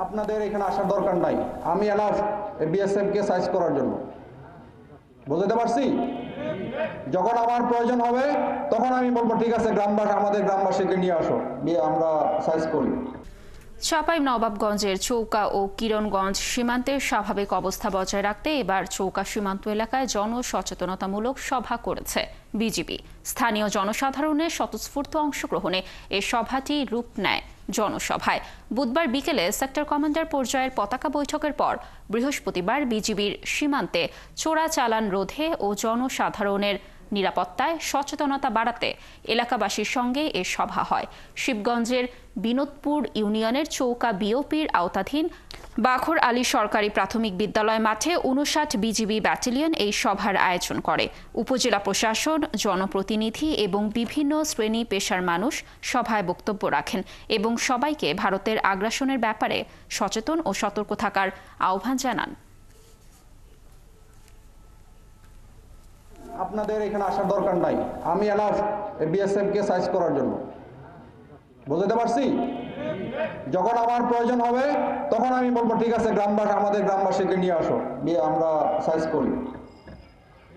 আপনাদের এখানে আসার দরকার নাই, আমি এনাফ বিএসএফ কে সাইজ করার জন্য। বুঝতে পারছি? যখন আমার প্রয়োজন হবে তখন আমি বলবো ঠিক আছে গ্রামবাসী, আমাদের গ্রামবাসীকে নিয়ে আসো, দিয়ে আমরা সাইজ করি। চাঁপাইনবাবগঞ্জের চৌকা ও কিরণগঞ্জ সীমান্তের স্বাভাবিক অবস্থা বজায় রাখতে এবার চৌকা সীমান্ত এলাকায় জনসচেতনতামূলক সভা করেছে বিজিবি। স্থানীয় জনসাধারণের স্বতঃস্ফূর্ত অংশগ্রহণে এ সভাটি রূপ নেয় জনসভায়। বুধবার বিকেলে সেক্টর কমান্ডার পর্যায়ের পতাকা বৈঠকের পর বৃহস্পতিবার বিজিবির সীমান্তে চোরাচালান রোধে ও জনসাধারণের নিরাপত্তায় সচেতনতা বাড়াতে এলাকাবাসীর সঙ্গে এ সভা হয়। শিবগঞ্জের বিনোদপুর ইউনিয়নের চৌকা বিওপির আওতাধীন বাখর আলী সরকারি প্রাথমিক বিদ্যালয় মাঠে ৫৯ বিজিবি ব্যাটালিয়ন এই সভার আয়োজন করে। উপজেলা প্রশাসন, জনপ্রতিনিধি এবং বিভিন্ন শ্রেণী পেশার মানুষ সভায় বক্তব্য রাখেন এবং সবাইকে ভারতের আগ্রাসনের ব্যাপারে সচেতন ও সতর্ক থাকার আহ্বান জানান। আপনাদের এখানে আসার দরকার নাই, আমি এনাফ বিএসএফ কে সাইজ করার জন্য। বুঝতে পারছি? যখন আমার প্রয়োজন হবে তখন আমি বলবো ঠিক আছে গ্রামবাসী, আমাদের গ্রামবাসীকে নিয়ে আসো, দিয়ে আমরা সাইজ করি।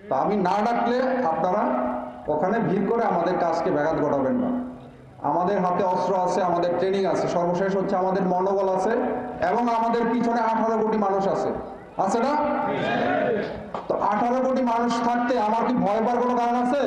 তা আমি না ডাকলে আপনারা ওখানে ভিড় করে আমাদের কাজকে ব্যাঘাত ঘটাবেন না। আমাদের হাতে অস্ত্র আছে, আমাদের ট্রেনিং আছে, সর্বশেষ হচ্ছে আমাদের মনোবল আছে এবং আমাদের পিছনে 18 কোটি মানুষ আছে না? তো 18 কোটি মানুষ থাকতে আমার কি ভয় পাওয়ার কোনো কারণ আছে?